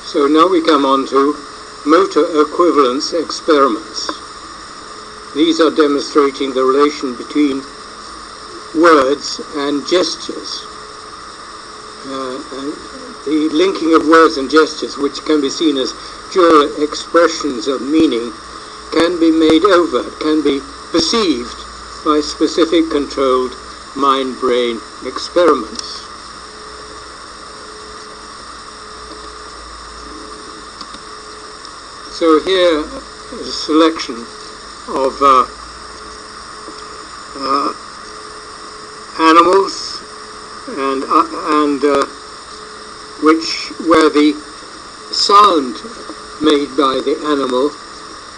So now we come on to motor equivalence experiments. These are demonstrating the relation between words and gestures. The linking of words and gestures, which can be seen as dual expressions of meaning, can be made overt, can be perceived by specific controlled mind-brain experiments. So here is a selection of animals where the sound made by the animal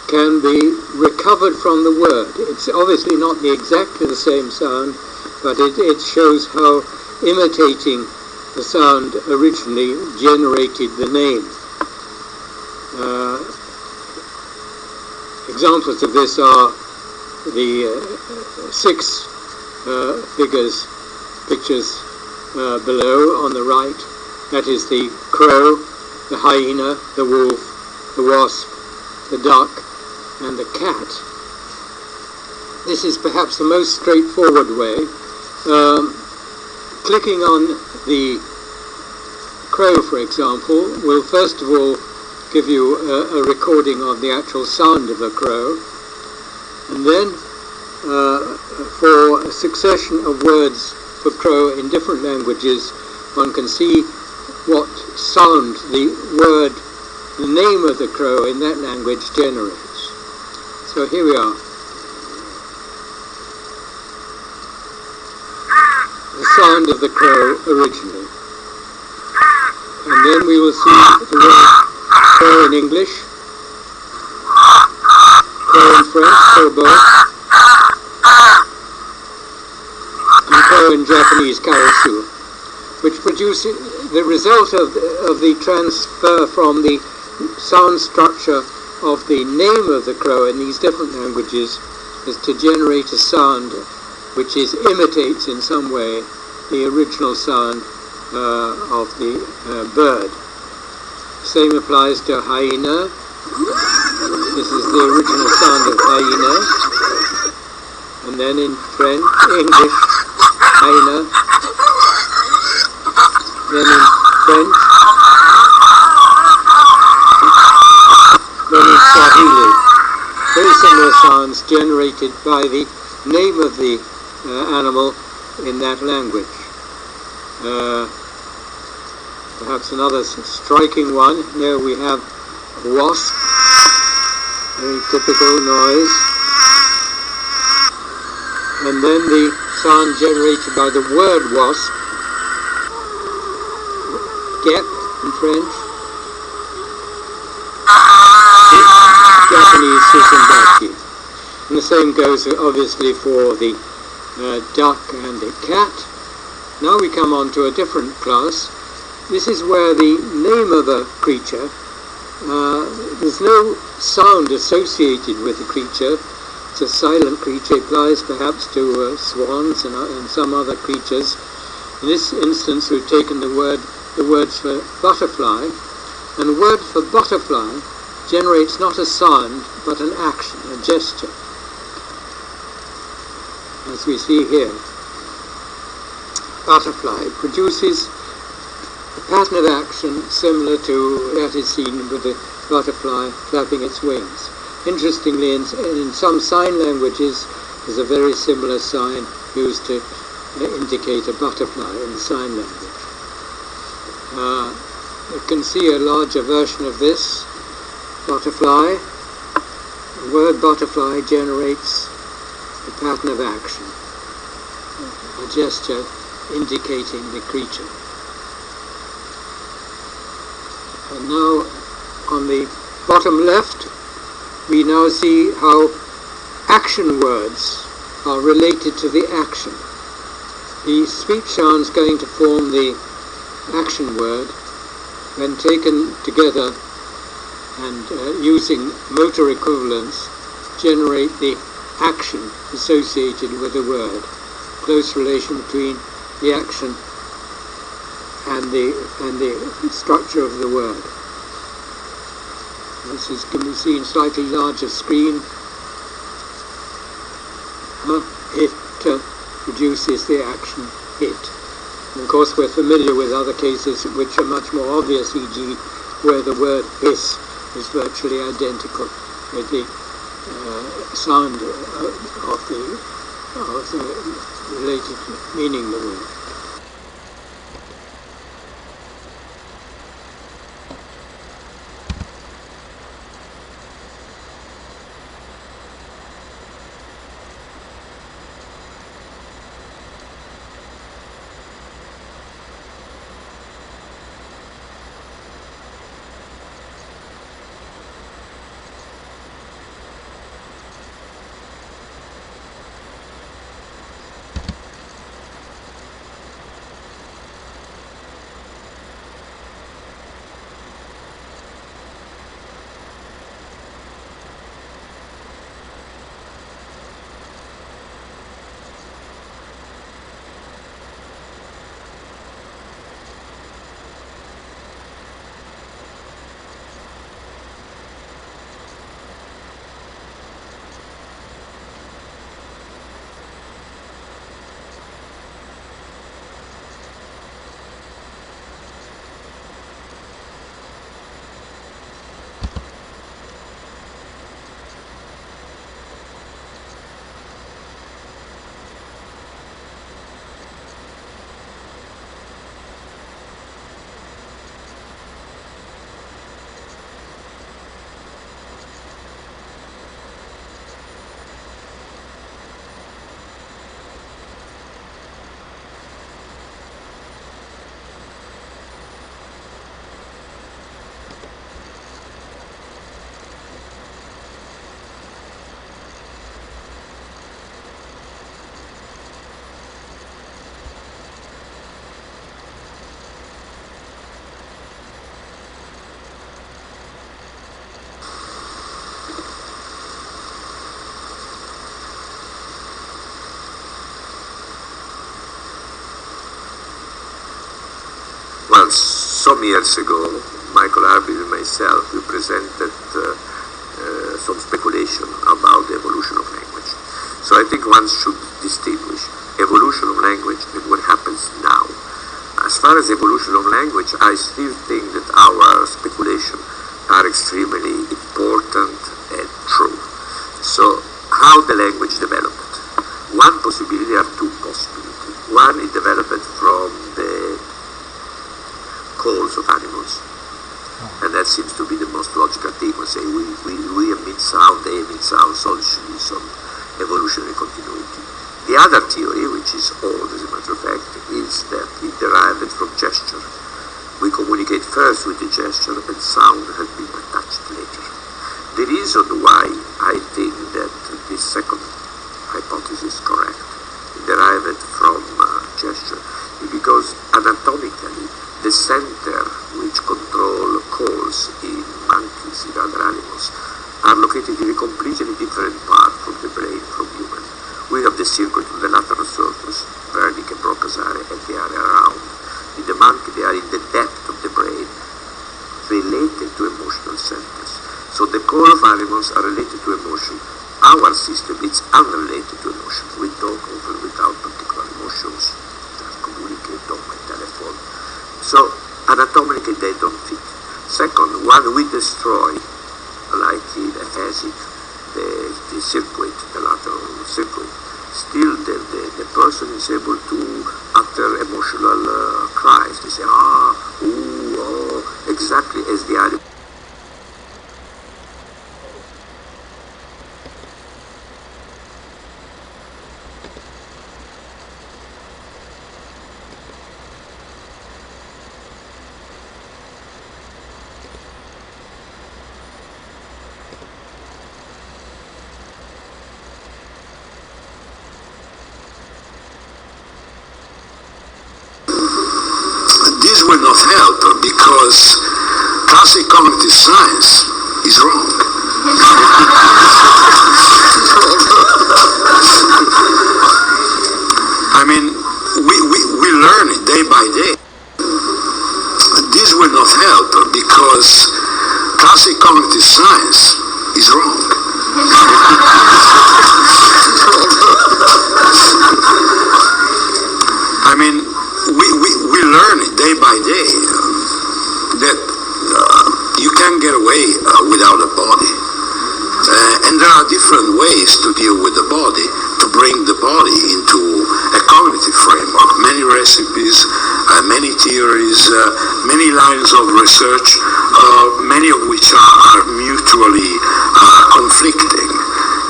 can be recovered from the word. It's obviously not exactly the same sound, but it shows how imitating the sound originally generated the name. Examples of this are the 6 pictures below on the right. That is the crow, the hyena, the wolf, the wasp, the duck, and the cat. This is perhaps the most straightforward way. Clicking on the crow, for example, will first of all give you a recording of the actual sound of a crow, and then for a succession of words for crow in different languages, one can see what sound the name of the crow in that language generates. So here we are. The sound of the crow originally. And then we will see the word crow in English, crow in French, kobo, and crow in Japanese, karasu, which produces the result of the transfer from the sound structure of the name of the crow in these different languages is to generate a sound which imitates in some way the original sound of the bird. Same applies to hyena. This is the original sound of hyena. And then in English, hyena. Then in French. Then in Swahili. Very similar sounds generated by the name of the animal in that language. Perhaps another striking one. Here we have a wasp, very typical noise. And then the sound generated by the word wasp, guêpe in French, Japanese susunbaki. And the same goes obviously for the duck and the cat. Now we come on to a different class. This is where the name of a creature, there's no sound associated with the creature. It's a silent creature. It applies perhaps to swans and some other creatures. In this instance, we've taken the words for butterfly, and the word for butterfly generates not a sound, but an action, a gesture, as we see here. Butterfly produces a pattern of action similar to that is seen with the butterfly flapping its wings. Interestingly, in some sign languages, there's a very similar sign used to indicate a butterfly in the sign language. You can see a larger version of this. Butterfly. The word butterfly generates a pattern of action, a gesture indicating the creature. And now on the bottom left, we now see how action words are related to the action. The speech sounds going to form the action word, when taken together and using motor equivalence, generate the action associated with the word. Close relation between the action and the structure of the word. can be seen slightly larger screen. It produces the action hit. And of course, we're familiar with other cases which are much more obvious, e.g. where the word hiss is virtually identical with the sound of the related meaning of the word. Well, some years ago, Michael Arvid and myself, we presented some speculation about the evolution of language. So I think one should distinguish evolution of language and what happens now. As far as evolution of language, I still think that our speculations are extremely important and true. So how the language developed? One possibility are two possibilities. One is developed from the calls of animals, and that seems to be the most logical thing. We say we emit sound, they emit sound, so there should be some evolutionary continuity. The other theory, which is old as a matter of fact, is that it derived from gesture. We communicate first with the gesture, and sound has been attached later. The reason why I think that this second hypothesis is correct, derived from gesture, is because anatomically the center which control calls in monkeys, in other animals, are located in a completely different part from the brain from human. We have the circuit on the lateral surface, Wernicke and Broca's area, and the area around. In the monkey, they are in the depth of the brain, related to emotional centers. So the core of animals are related to emotion. Our system is unrelated to emotion. We talk often without particular emotions, just communicate on my telephone. So anatomically they don't fit. Second, when we destroy, like in a HASIC, the circuit, the lateral circuit, still the person is able to utter emotional cries. They say, ooh, oh, exactly as the animal. This will not help because classic cognitive science is wrong. I mean, we learn it day by day. This will not help because classic cognitive science is wrong. I mean, we learn it day by day that you can't get away without a body. And there are different ways to deal with the body, to bring the body into a cognitive framework. Many recipes, many theories, many lines of research, many of which are mutually conflicting.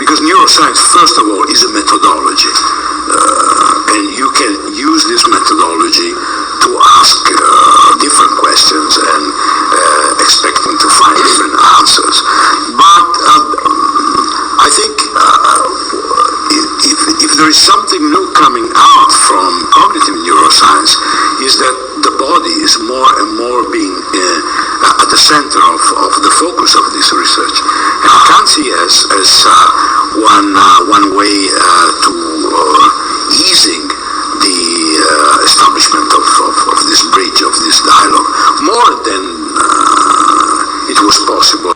Because neuroscience, first of all, is a methodology. And you can use this methodology to ask different questions and expecting to find different answers. But I think if there is something new coming out from cognitive neuroscience, is that the body is more and more being at the center of the focus of this research. And I can't see as one way to easing the establishment of this bridge, of this dialogue, more than it was possible